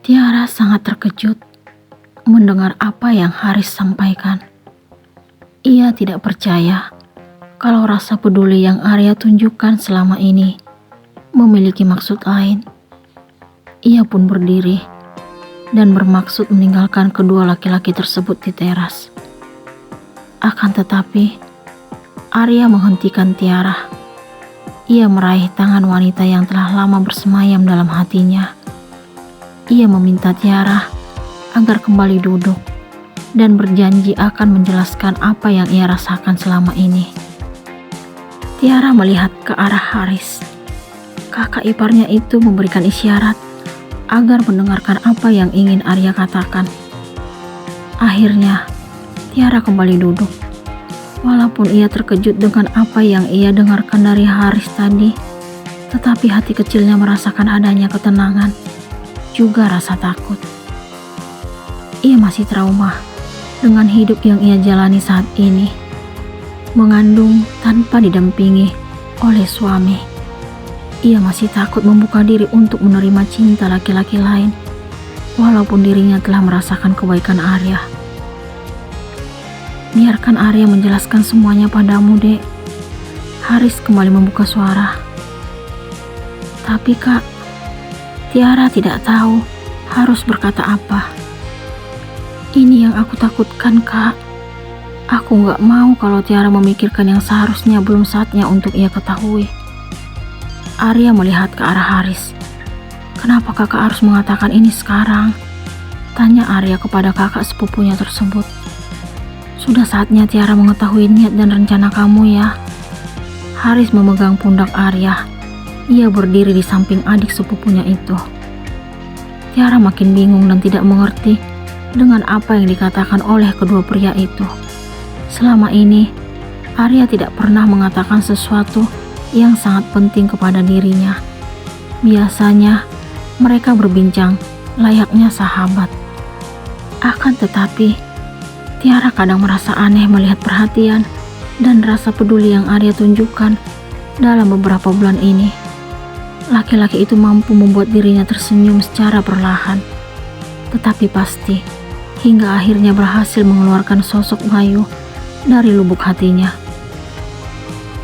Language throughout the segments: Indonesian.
Tiara sangat terkejut mendengar apa yang Haris sampaikan. Ia tidak percaya kalau rasa peduli yang Arya tunjukkan selama ini memiliki maksud lain. Ia pun berdiri dan bermaksud meninggalkan kedua laki-laki tersebut di teras. Akan tetapi, Arya menghentikan Tiara. Ia meraih tangan wanita yang telah lama bersemayam dalam hatinya. Ia meminta Tiara agar kembali duduk dan berjanji akan menjelaskan apa yang ia rasakan selama ini. Tiara melihat ke arah Haris. Kakak iparnya itu memberikan isyarat agar mendengarkan apa yang ingin Arya katakan. Akhirnya, Tiara kembali duduk. Walaupun ia terkejut dengan apa yang ia dengarkan dari Haris tadi, tetapi hati kecilnya merasakan adanya ketenangan, juga rasa takut. Ia masih trauma dengan hidup yang ia jalani saat ini, mengandung tanpa didampingi oleh suami. Ia masih takut membuka diri untuk menerima cinta laki-laki lain, walaupun dirinya telah merasakan kebaikan Arya. Biarkan Arya menjelaskan semuanya padamu, Dek. Haris kembali membuka suara. Tapi Kak, Tiara tidak tahu harus berkata apa. Ini yang aku takutkan, Kak. Aku gak mau kalau Tiara memikirkan yang seharusnya belum saatnya untuk ia ketahui. Arya melihat ke arah Haris. Kenapa kakak harus mengatakan ini sekarang? Tanya Arya kepada kakak sepupunya tersebut. Sudah saatnya Tiara mengetahui niat dan rencana kamu ya. Haris memegang pundak Arya. Ia berdiri di samping adik sepupunya itu. Tiara makin bingung dan tidak mengerti dengan apa yang dikatakan oleh kedua pria itu. Selama ini, Arya tidak pernah mengatakan sesuatu yang sangat penting kepada dirinya. Biasanya, mereka berbincang layaknya sahabat. Akan tetapi, Tiara kadang merasa aneh melihat perhatian dan rasa peduli yang Arya tunjukkan dalam beberapa bulan ini. Laki-laki itu mampu membuat dirinya tersenyum secara perlahan, tetapi pasti hingga akhirnya berhasil mengeluarkan sosok Bayu dari lubuk hatinya.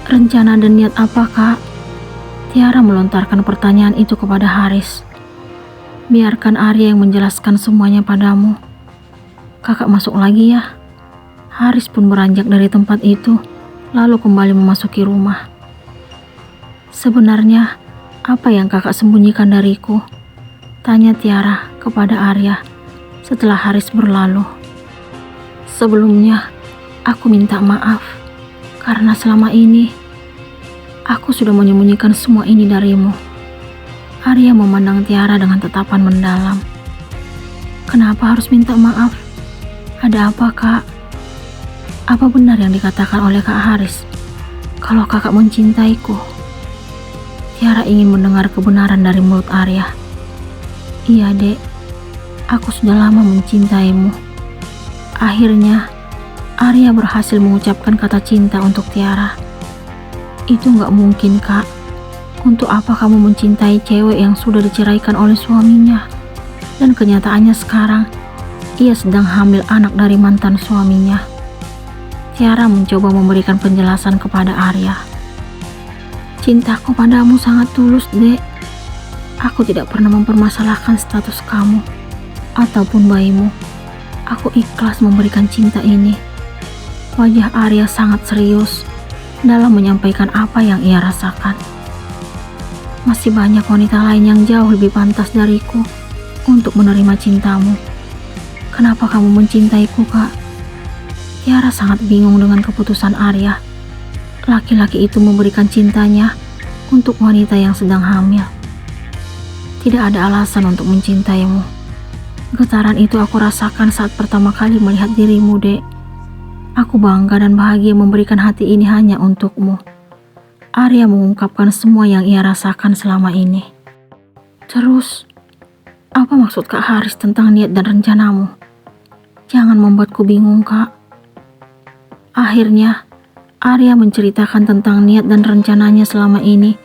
Rencana dan niat apa, Kak? Tiara melontarkan pertanyaan itu kepada Haris. Biarkan Arya yang menjelaskan semuanya padamu. Kakak masuk lagi ya. Haris pun beranjak dari tempat itu, lalu kembali memasuki rumah. Sebenarnya, apa yang kakak sembunyikan dariku? Tanya Tiara kepada Arya setelah Haris berlalu. Sebelumnya, aku minta maaf karena selama ini aku sudah menyembunyikan semua ini darimu. Arya memandang Tiara dengan tatapan mendalam. Kenapa harus minta maaf? Ada apa, Kak? Apa benar yang dikatakan oleh Kak Haris kalau kakak mencintaiku? Tiara ingin mendengar kebenaran dari mulut Arya. Iya, Dek. Aku sudah lama mencintaimu. Akhirnya, Arya berhasil mengucapkan kata cinta untuk Tiara. Itu gak mungkin, Kak. Untuk apa kamu mencintai cewek yang sudah diceraikan oleh suaminya? Dan kenyataannya sekarang, ia sedang hamil anak dari mantan suaminya. Tiara mencoba memberikan penjelasan kepada Arya. Cintaku padamu sangat tulus, Dek. Aku tidak pernah mempermasalahkan status kamu ataupun bayimu. Aku ikhlas memberikan cinta ini. Wajah Arya sangat serius dalam menyampaikan apa yang ia rasakan. Masih banyak wanita lain yang jauh lebih pantas dariku untuk menerima cintamu. Kenapa kamu mencintaiku, Kak? Tiara sangat bingung dengan keputusan Arya. Laki-laki itu memberikan cintanya untuk wanita yang sedang hamil. Tidak ada alasan untuk mencintaimu. Getaran itu aku rasakan saat pertama kali melihat dirimu, Dek. Aku bangga dan bahagia memberikan hati ini hanya untukmu. Arya mengungkapkan semua yang ia rasakan selama ini. Terus, apa maksud Kak Haris tentang niat dan rencanamu? Jangan membuatku bingung, Kak. Akhirnya, Arya menceritakan tentang niat dan rencananya selama ini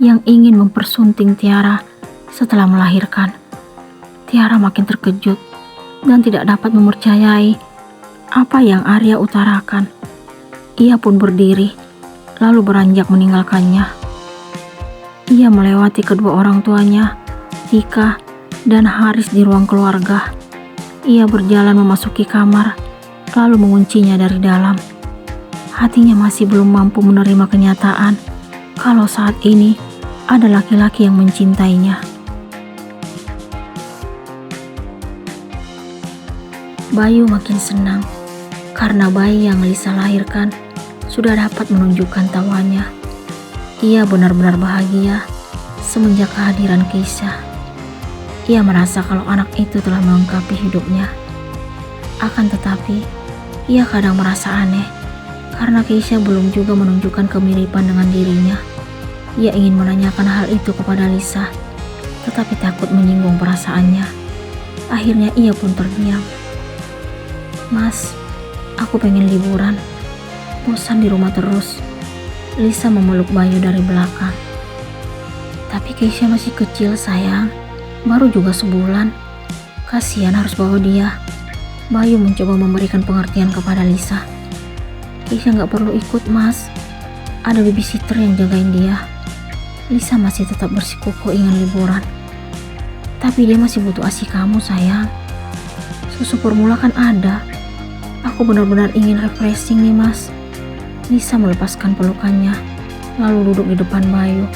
yang ingin mempersunting Tiara setelah melahirkan. Tiara makin terkejut dan tidak dapat mempercayai apa yang Arya utarakan. Ia pun berdiri, lalu beranjak meninggalkannya. Ia melewati kedua orang tuanya, Tika dan Haris di ruang keluarga. Ia berjalan memasuki kamar, lalu menguncinya dari dalam. Hatinya masih belum mampu menerima kenyataan kalau saat ini ada laki-laki yang mencintainya. Bayu makin senang karena bayi yang Lisa lahirkan sudah dapat menunjukkan tawanya. Ia benar-benar bahagia semenjak kehadiran Keisha. Ia merasa kalau anak itu telah melengkapi hidupnya. Akan tetapi, ia kadang merasa aneh karena Keisha belum juga menunjukkan kemiripan dengan dirinya. Ia ingin menanyakan hal itu kepada Lisa, tetapi takut menyinggung perasaannya. Akhirnya ia pun terdiam. "Mas, aku pengen liburan. Bosan di rumah terus." Lisa memeluk Bayu dari belakang. "Tapi Keisha masih kecil sayang, baru juga sebulan. Kasihan harus bawa dia." Bayu mencoba memberikan pengertian kepada Lisa. "Keisha gak perlu ikut mas, ada babysitter yang jagain dia." Lisa masih tetap bersikukuh ingin liburan. "Tapi dia masih butuh ASI kamu sayang. Susu formula kan ada. Aku benar-benar ingin refreshing nih mas." Lisa melepaskan pelukannya, lalu duduk di depan Bayu.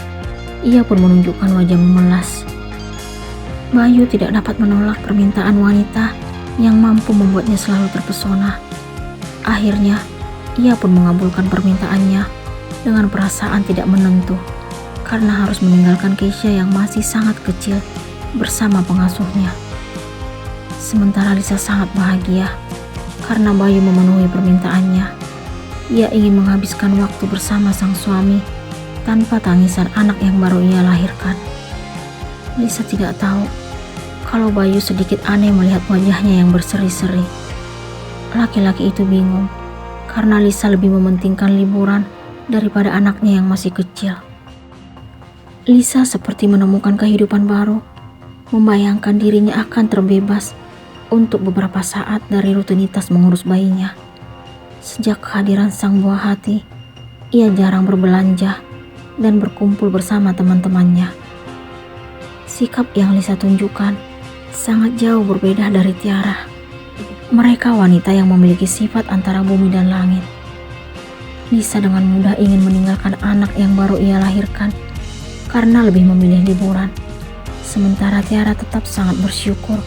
Ia pun menunjukkan wajah memelas. Bayu tidak dapat menolak permintaan wanita yang mampu membuatnya selalu terpesona. Akhirnya, ia pun mengabulkan permintaannya dengan perasaan tidak menentu karena harus meninggalkan Keisha yang masih sangat kecil bersama pengasuhnya. Sementara Lisa sangat bahagia karena Bayu memenuhi permintaannya. Ia ingin menghabiskan waktu bersama sang suami tanpa tangisan anak yang baru ia lahirkan. Lisa tidak tahu kalau Bayu sedikit aneh melihat wajahnya yang berseri-seri. Laki-laki itu bingung karena Lisa lebih mementingkan liburan daripada anaknya yang masih kecil. Lisa seperti menemukan kehidupan baru, membayangkan dirinya akan terbebas untuk beberapa saat dari rutinitas mengurus bayinya. Sejak kehadiran sang buah hati, ia jarang berbelanja dan berkumpul bersama teman-temannya. Sikap yang Lisa tunjukkan sangat jauh berbeda dari Tiara. Mereka wanita yang memiliki sifat antara bumi dan langit. Lisa dengan mudah ingin meninggalkan anak yang baru ia lahirkan karena lebih memilih liburan. Sementara Tiara tetap sangat bersyukur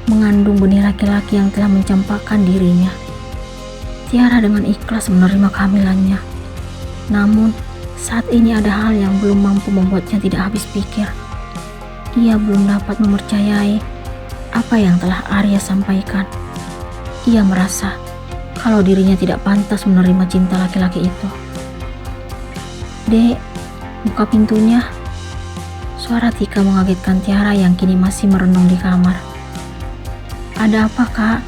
mengandung benih laki-laki yang telah mencampakkan dirinya. Tiara dengan ikhlas menerima kehamilannya. Namun, saat ini ada hal yang belum mampu membuatnya tidak habis pikir. Ia belum dapat mempercayai apa yang telah Arya sampaikan. Ia merasa kalau dirinya tidak pantas menerima cinta laki-laki itu. "Dek, buka pintunya." Suara Tika mengagetkan Tiara yang kini masih merenung di kamar. "Ada apa, Kak?"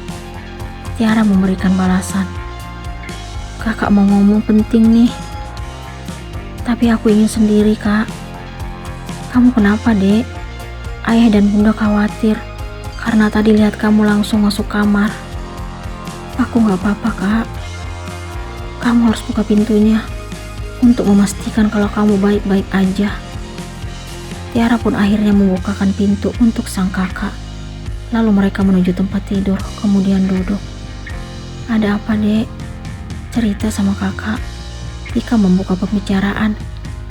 Tiara memberikan balasan. "Kakak mau ngomong penting nih. Tapi aku ingin sendiri, Kak." "Kamu kenapa, Dek?" "Ayah dan Bunda khawatir karena tadi lihat kamu langsung masuk kamar." "Aku gak apa-apa, Kak. Kamu harus buka pintunya untuk memastikan kalau kamu baik-baik aja." Tiara pun akhirnya membukakan pintu untuk sang kakak. Lalu mereka menuju tempat tidur, kemudian duduk. "Ada apa, Dek?" "Cerita sama kakak." Tika membuka pembicaraan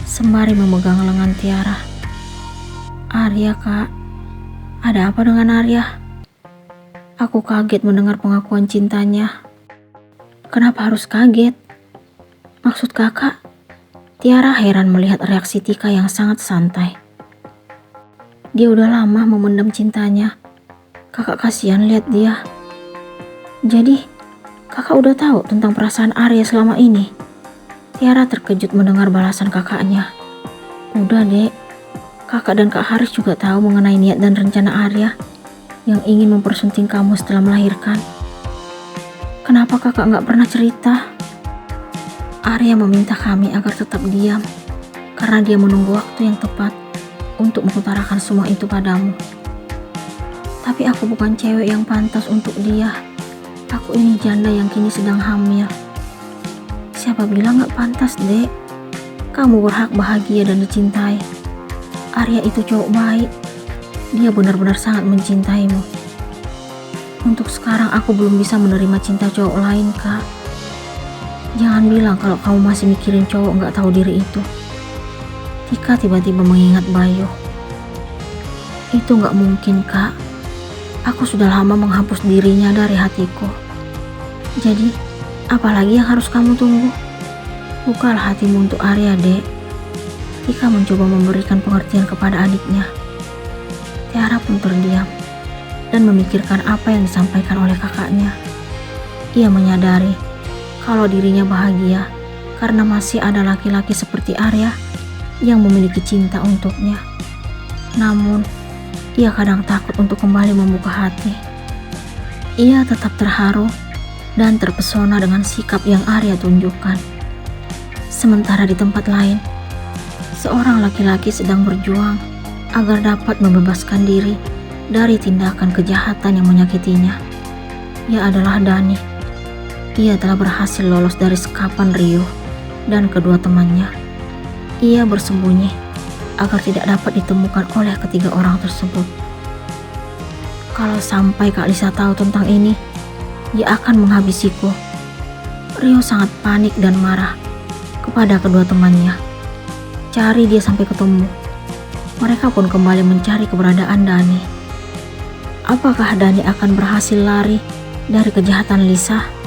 sembari memegang lengan Tiara. "Arya, Kak. Ada apa dengan Arya?" "Aku kaget mendengar pengakuan cintanya." "Kenapa harus kaget? Maksud kakak?" Tiara heran melihat reaksi Tika yang sangat santai. "Dia udah lama memendam cintanya. Kakak kasihan lihat dia." "Jadi, kakak udah tahu tentang perasaan Arya selama ini?" Tiara terkejut mendengar balasan kakaknya. "Udah, Dek. Kakak dan Kak Haris juga tahu mengenai niat dan rencana Arya yang ingin mempersunting kamu setelah melahirkan. Kenapa kakak gak pernah cerita?" "Arya meminta kami agar tetap diam karena dia menunggu waktu yang tepat untuk mengutarakan semua itu padamu. Tapi aku bukan cewek yang pantas untuk dia. Aku ini janda yang kini sedang hamil. Siapa bilang gak pantas, Dek? Kamu berhak bahagia dan dicintai. Arya itu cowok baik. Dia benar-benar sangat mencintaimu. Untuk sekarang aku belum bisa menerima cinta cowok lain, Kak. Jangan bilang kalau kamu masih mikirin cowok gak tahu diri itu. Tika tiba-tiba mengingat Bayu. Itu gak mungkin, Kak. Aku sudah lama menghapus dirinya dari hatiku. Jadi, apalagi yang harus kamu tunggu? Bukalah hatimu untuk Arya, Dek. Tika mencoba memberikan pengertian kepada adiknya. Tiara pun terdiam dan memikirkan apa yang disampaikan oleh kakaknya. Ia menyadari kalau dirinya bahagia karena masih ada laki-laki seperti Arya yang memiliki cinta untuknya. Namun, ia kadang takut untuk kembali membuka hati. Ia tetap terharu dan terpesona dengan sikap yang Arya tunjukkan. Sementara di tempat lain, seorang laki-laki sedang berjuang agar dapat membebaskan diri dari tindakan kejahatan yang menyakitinya. Ia adalah Dani. Ia telah berhasil lolos dari sekapan Rio dan kedua temannya. Ia bersembunyi agar tidak dapat ditemukan oleh ketiga orang tersebut. Kalau sampai Kak Lisa tahu tentang ini, dia akan menghabisiku. Rio sangat panik dan marah kepada kedua temannya. Cari dia sampai ketemu. Mereka pun kembali mencari keberadaan Dani. Apakah Dani akan berhasil lari dari kejahatan Lisa?